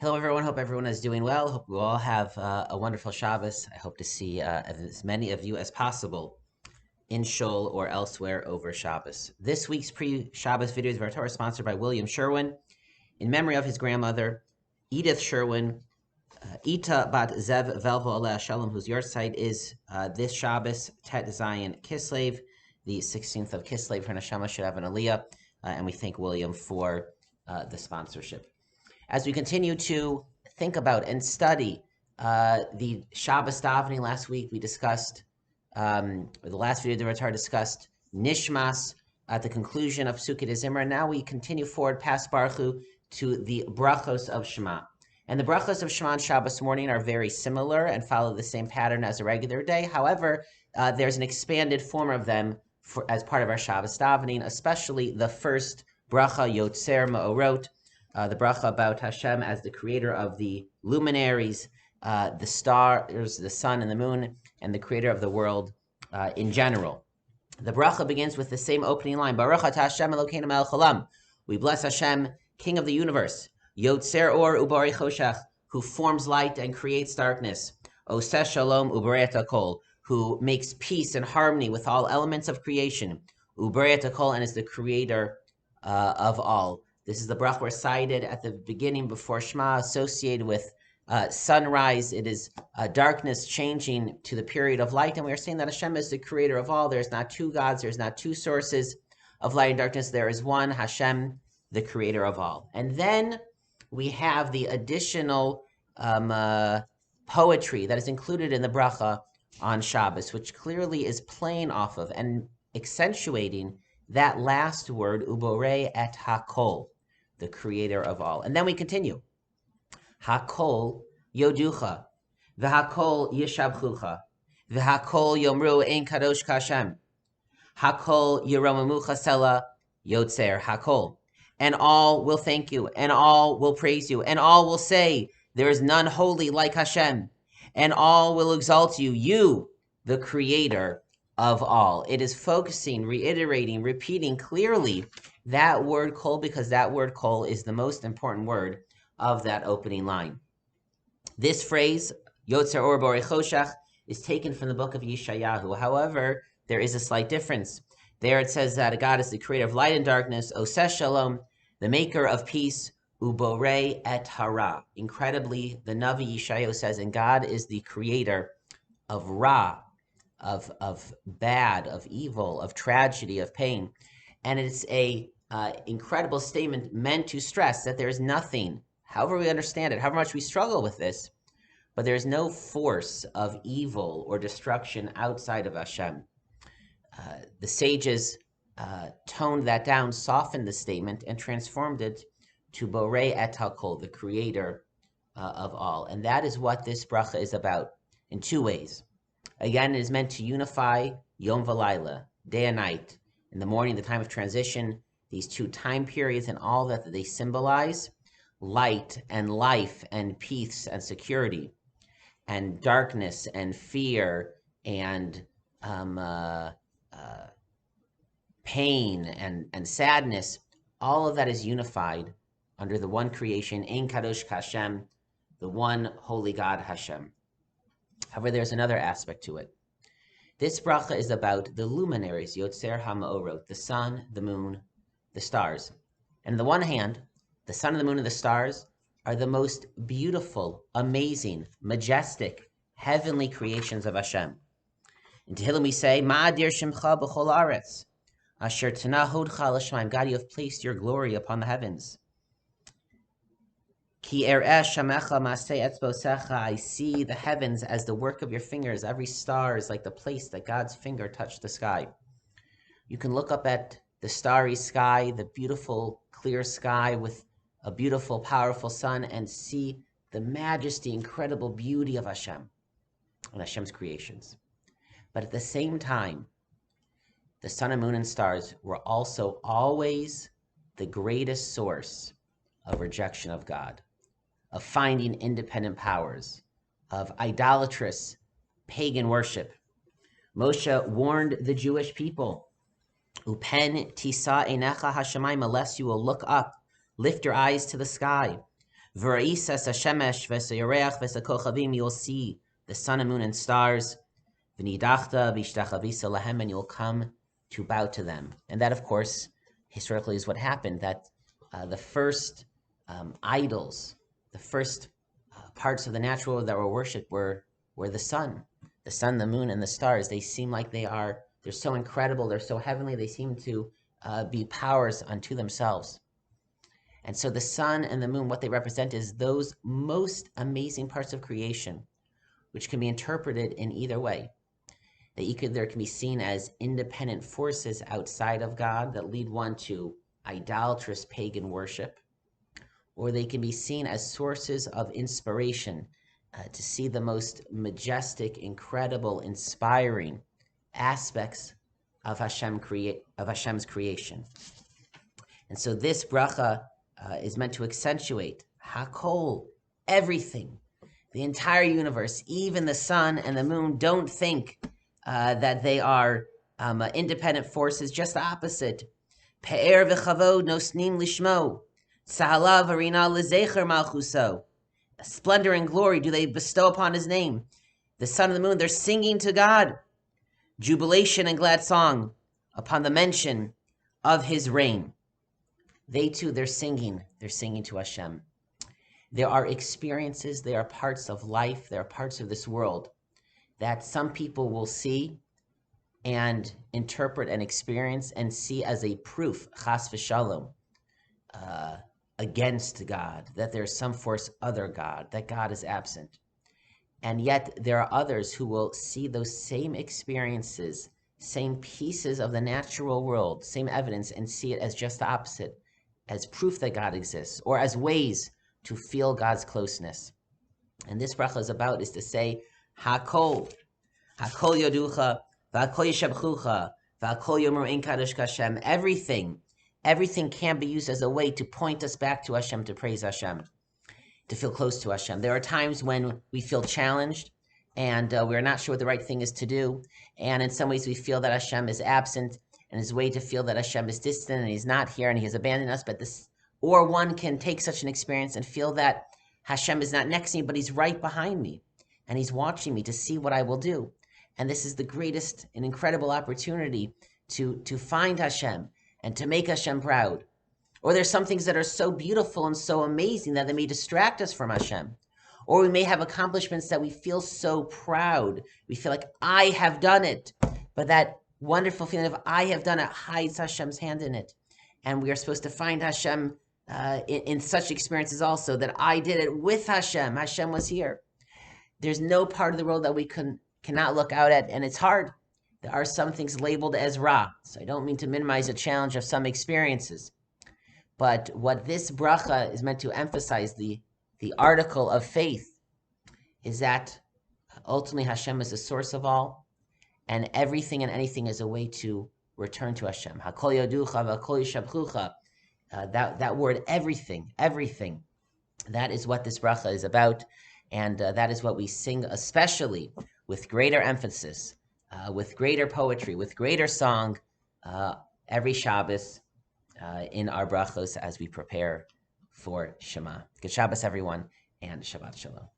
Hello, everyone. Hope everyone is doing well. Hope we all have a wonderful Shabbos. I hope to see as many of you as possible in Shul or elsewhere over Shabbos. This week's pre-Shabbos videos of our Torah is sponsored by William Sherwin in memory of his grandmother, Edith Sherwin, Ita Bat Zev Velvo Aleh Shalom, whose yahrzeit is this Shabbos, Tet Zion Kislev, the 16th of Kislev. Her neshama should have an aliyah, and we thank William for the sponsorship. As we continue to think about and study the Shabbos davening, last week we discussed, the last video the Ratar discussed Nishmas at the conclusion of Sukkot Zimra. Now we continue forward past Baruch Hu to the brachos of Shema. And the brachos of Shema on Shabbos morning are very similar and follow the same pattern as a regular day. However, there's an expanded form of them as part of our Shabbos davening, especially the first bracha Yotzer Ma'orot, the bracha about Hashem as the creator of the luminaries, the stars, the sun and the moon, and the creator of the world in general. The bracha begins with the same opening line, Baruch atah Hashem Elokeinu melech haolam. We bless Hashem, King of the universe, Yotzer or ubarei choshech, who forms light and creates darkness, Oseh shalom ubarei et hakol, who makes peace and harmony with all elements of creation, ubarei et hakol, and is the creator of all. This is the bracha recited at the beginning before Shema, associated with sunrise. It is darkness changing to the period of light. And we are saying that Hashem is the creator of all. There's not two gods. There's not two sources of light and darkness. There is one, Hashem, the creator of all. And then we have the additional poetry that is included in the bracha on Shabbos, which clearly is playing off of and accentuating that last word, uborei et hakol, the creator of all. And then we continue. Hakol yoducha, v'hakol yishabchucha, v'hakol yomru ein kadosh kashem, hakol yeromamucha sela yotzer hakol. And all will thank you, and all will praise you, and all will say, there is none holy like Hashem, and all will exalt you, you, the creator of all. It is focusing, reiterating, repeating clearly that word kol, because that word kol is the most important word of that opening line. This phrase, Yotzer or Borei Choshech, is taken from the book of Yeshayahu. However, there is a slight difference. There it says that God is the creator of light and darkness, Oseh Shalom, the maker of peace, Uborei et hara. Incredibly, the Navi Yeshayahu says, and God is the creator of Ra, of bad, of evil, of tragedy, of pain. And it's a incredible statement meant to stress that there is nothing, however we understand it, however much we struggle with this, but there is no force of evil or destruction outside of Hashem. The sages toned that down, softened the statement, and transformed it to Borei et hakol, the creator of all. And that is what this bracha is about in two ways. Again, it is meant to unify Yom V'Laila, day and night, in the morning, the time of transition, these two time periods and all that they symbolize, light and life and peace and security, and darkness and fear and pain and sadness. All of that is unified under the one creation, Ein Kadosh Hashem, the one holy God Hashem. However, there's another aspect to it. This bracha is about the luminaries, Yotzer HaMa'orot, the sun, the moon, the stars. And on the one hand, the sun and the moon and the stars are the most beautiful, amazing, majestic, heavenly creations of Hashem. In Tehillim we say, Ma'adir Shimcha b'chol aretz, Asher Tanah Hodcha l'Shamayim. God, you have placed your glory upon the heavens. Ki er'eh shamecha masei etzbosecha. I see the heavens as the work of your fingers. Every star is like the place that God's finger touched the sky. You can look up at the starry sky, the beautiful, clear sky with a beautiful, powerful sun, and see the majesty, incredible beauty of Hashem and Hashem's creations. But at the same time, the sun and moon and stars were also always the greatest source of rejection of God, of finding independent powers, of idolatrous pagan worship. Moshe warned the Jewish people, Upen tisa enecha hashamayim, unless you will look up, lift your eyes to the sky. V'ra'isas hashemesh v'sayareach v'sakochavim, you'll see the sun and moon and stars. V'nidachta v'ishtachavisa lahem, and you'll come to bow to them. And that, of course, historically is what happened, that the first idols, the first parts of the natural world that were worshipped were the sun, the moon, and the stars. They seem like they're so incredible, they're so heavenly, they seem to be powers unto themselves. And so the sun and the moon, what they represent is those most amazing parts of creation, which can be interpreted in either way. That either can be seen as independent forces outside of God that lead one to idolatrous pagan worship, or they can be seen as sources of inspiration to see the most majestic, incredible, inspiring aspects of Hashem's creation. And so this bracha is meant to accentuate Hakol, everything, the entire universe, even the sun and the moon. Don't think that they are independent forces, just the opposite. Pe'er v'chavod nosnim lishmo, tzahalav harina lezecher malchuso. Splendor and glory do they bestow upon his name. The sun and the moon, they're singing to God. Jubilation and glad song upon the mention of his reign. They too, they're singing to Hashem. There are experiences, there are parts of life, there are parts of this world that some people will see and interpret and experience and see as a proof, chas v'shalom, against God, that there's some force other God, that God is absent. And yet there are others who will see those same experiences, same pieces of the natural world, same evidence, and see it as just the opposite, as proof that God exists, or as ways to feel God's closeness. And this bracha is to say, Hakol yoducha, v'akol yishabchucha, v'akol yomer ein kadosh kashem. Everything can be used as a way to point us back to Hashem, to praise Hashem, to feel close to Hashem. There are times when we feel challenged and we're not sure what the right thing is to do. And in some ways we feel that Hashem is absent, and his way to feel that Hashem is distant and he's not here and he has abandoned us. Or one can take such an experience and feel that Hashem is not next to me, but he's right behind me and he's watching me to see what I will do. And this is the greatest and incredible opportunity to find Hashem and to make Hashem proud. Or there's some things that are so beautiful and so amazing that they may distract us from Hashem. Or we may have accomplishments that we feel so proud. We feel like, I have done it. But that wonderful feeling of I have done it hides Hashem's hand in it. And we are supposed to find Hashem in such experiences also, that I did it with Hashem. Hashem was here. There's no part of the world that we cannot look out at, and it's hard. There are some things labeled as Ra. So I don't mean to minimize the challenge of some experiences. But what this bracha is meant to emphasize, the article of faith, is that ultimately Hashem is the source of all, and everything and anything is a way to return to Hashem. Hakol yaducha v'akol yishabchucha. That word, everything, that is what this bracha is about, and that is what we sing, especially with greater emphasis, with greater poetry, with greater song, every Shabbos in our brachos as we prepare for Shema. Good Shabbos, everyone, and Shabbat Shalom.